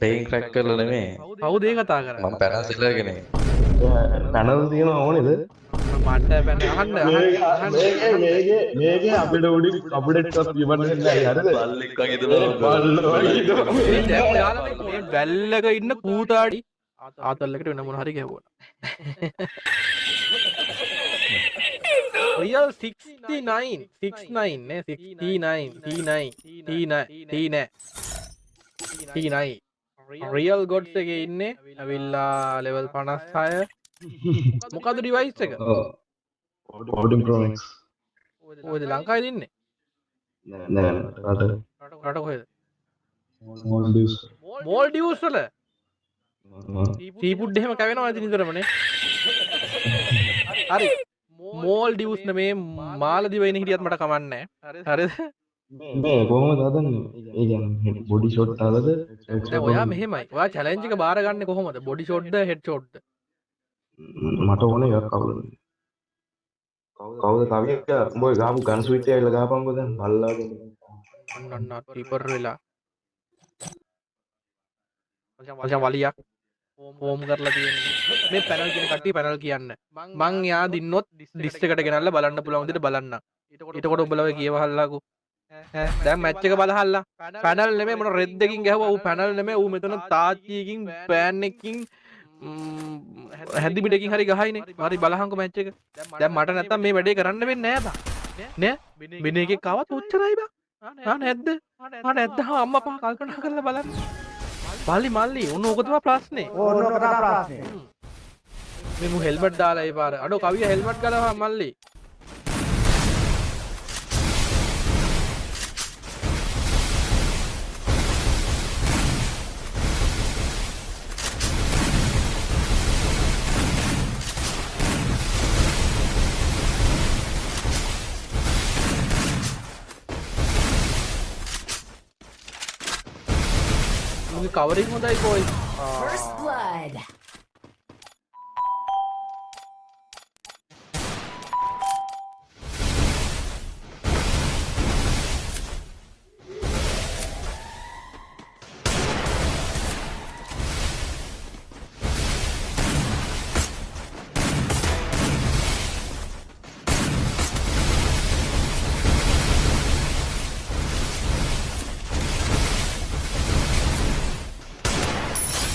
Pain crack කරලා නෙමේ කවුද ඒ කතා කරන්නේ? මම පැනල් සෙලගෙන පැනල් තියෙන ඕනේද මට බැන අහන්න මේක අපිට උඩි අපිට ඉවන්න හරිද බල්ලෙක් වගේ දුවනවා දැන් ඔයාලා මේ වැල්ලක ඉන්න කූතාඩි ආතල්ලකට වෙන මොන හරි ගැහුවා. Real 69 නේ 69 Real Gods එකේ ඉන්නේ ඇවිල්ලා level 56 මොකද්ද device එක? ඕඩින් ප්‍රෝ මැක්ස් ඔයද ලංකාවේ ඉන්නේ? නෑ රට කොහෙද? මොල්ඩිව්ස් Maldives වල සීෆුඩ් එහෙම කැවෙනවා ඉතින් නිතරමනේ. හරි. Maldives නෙමේ මාලදිව වෙන හිටියත් මට කමන්නේ නැහැ. හරිද? මේ කොහොමද හදන්නේ ඒ කියන්නේ බොඩි ෂොට් හදද දැන් ඔයා මෙහෙමයි. ඔයා challenge එක බාර ගන්න කොහොමද? body shot ද head shot ද? මට ඕනේ එකක් කවුද කවිය උඹ ගාපු ගන් ස්විච් එක ඇවිල්ලා ගහපන්කෝ දැන් බල්ලාගෙන අන්න කීපර් වෙලා. මචං වලියක් හෝම් කරලා තියෙන්නේ. මේ පැනල් කියන කට්ටිය පැනල් කියන්න. මං යා දින්නොත් ඩිස් එකට ගෙනල්ලා බලන්න පුළුවන් විදිහට බලන්න. ඊටකොට ඔබලා කියවහල්ලාකෝ. දැන් මැච් එක බලහල්ලා. පැනල් නෙමෙයි මොන රෙඩ් එකකින් ගැහුවා. ඌ පැනල් නෙමෙයි. ඌ මෙතන තාච්චියකින් පෑන් එකකින් හැදි බිඩකින් හරි ගහයිනේ. හරි බලහංකෝ මැච් එක. දැන් මට නැත්තම් මේ වැඩේ කරන්න වෙන්නේ නෑ බා. නෑ? බින එකෙක් ආවත් උච්චරයි බා. නැද්ද? නැද්ද? අම්මා පහ කල්පනා කරලා බලන්න. මල්ලි උන්න ඕක තමයි ප්‍රශ්නේ. ඕන ඕක තමයි ප්‍රශ්නේ. මේ මු හෙල්මට් දාලා ඒ පාර. අඩෝ කවිය හෙල්මට් ගලවා මල්ලි. මුගේ කවරින් හොඳයි කොයි. First blood.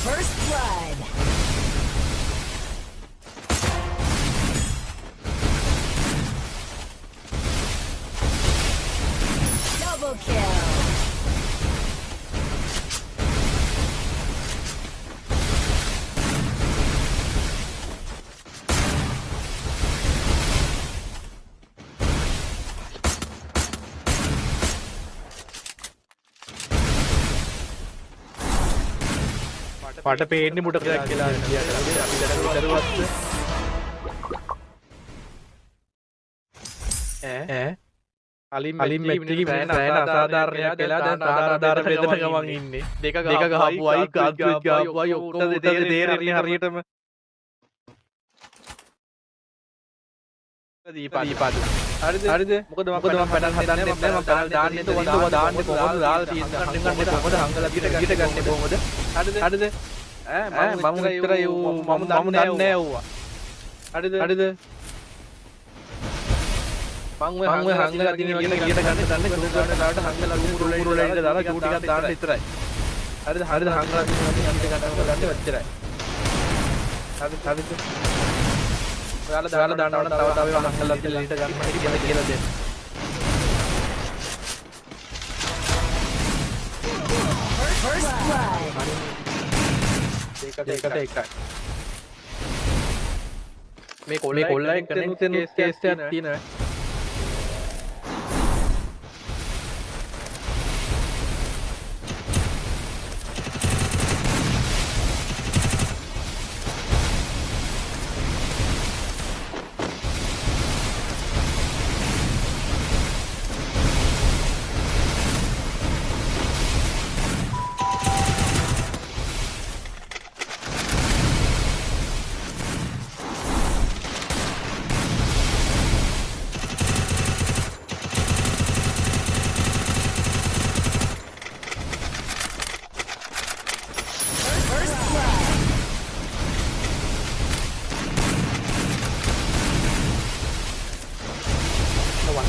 First blood. Double kill. මට පේන්නේ මුට ක්‍රැක් කියලා කියලා අපි දරුවත් අලින් මැච් එකේ වෙන අසාධාරණයක් කියලා දැන් සාධාරණ වේදන ගමන් ඉන්නේ දෙක ගහපුවයි කාඩ් ගහපුවයි ඔක්කොම තේරෙන්නේ හරියටම දීපාද හරිද මොකද මම පැනල් හදන්නේ නැහැ මම පැනල් දාන්නේ නැතුව ඔබ දාන්නේ කොහොමද දාලා තියෙන්නේ අංගන්නේ කොහොමද අංගලා පිට ගන්නේ කොහොමද හරිද මම විතරයි මම දන්නේ නැහැ ඌවා හරිද මං ඔය හංගලා තියෙන කියන එළියට ගන්න දන්නේ ගෲප් එකට දාලා හංගලා ගෲප් වල ඉන්න දාලා ගෲප් ටිකක් දාන්න විතරයි හරිද හංගලා තියෙන අනිත් ගන්න ගන්න විතරයි හරිද ඔයාලා දානවා නම් තව ඒවා හංගලා තියලා ඊට ගන්න හැටි කියලා දෙන්න. First blood. ඒකට එකයි. මේ කොල්ලයි කනෙක්ට් වෙන කේස් එකක් තියෙනවා.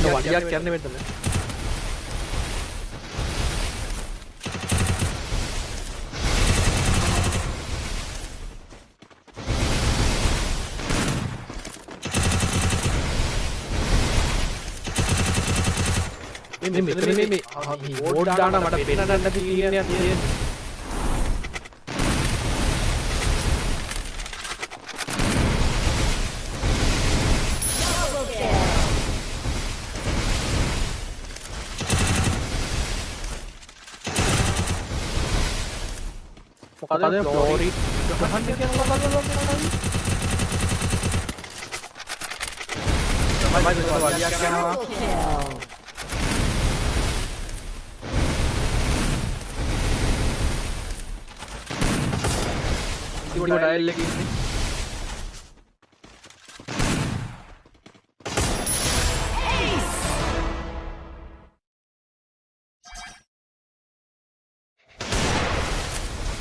වලියක් කියන්නේ මෙතන. මේ මෙතන මේ බෝඩ් දාන මට පෙන්නන්න නැති කියන්නේ තියෙන්නේ. Double kill. මොකද ෆ්ලෝරි ගහන්න කියන මොකක්ද තමයි වලියක් යනවා. Double kill. ඉතින් ඩයල් එකේ ඉන්නේ.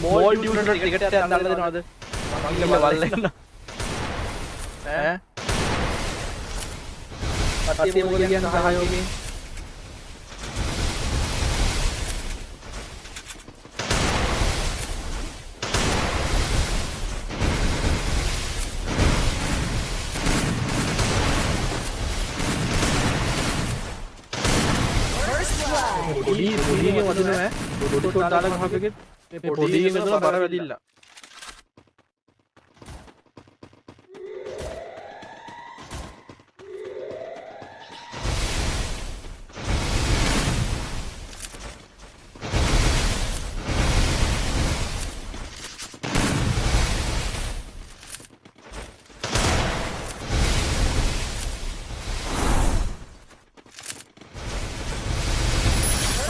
මෝල් ඩියුටට ටිකට් එකක් දාලා දෙනවද? මම ඉල්ල බලන්න. ඈ? කට්ටිය මොකද කියන්නේ සහයෝගයෙන්? First blood. පොඩියෙන් වදිනවා ඈ. ඩොඩ් දාලා ගහපෙකෙත් මේ පොඩියෙන් ඉඳලා බර වැදිලා.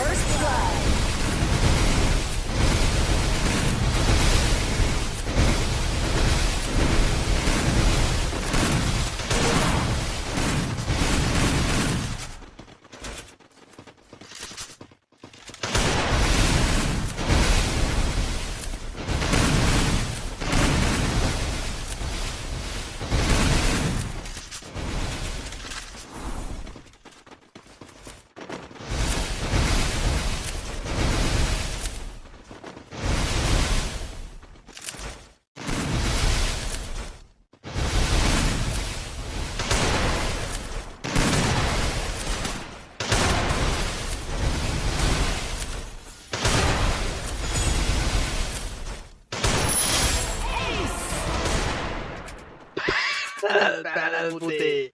First blood. පුතේ.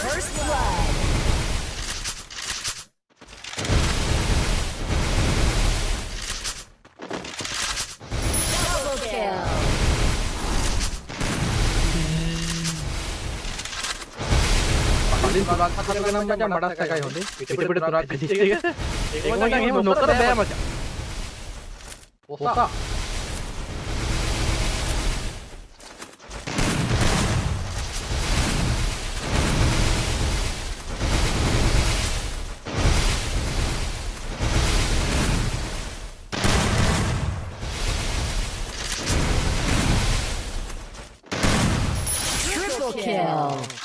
First blood. Double kill. කලින් තුනක් හතරක නම් මචං මඩස් එකයි හොඳේ. පිට තුනක් ගිහින් එක. ඒක මචං එහෙම නොකර බෑ මචං. ඔසා. Triple kill.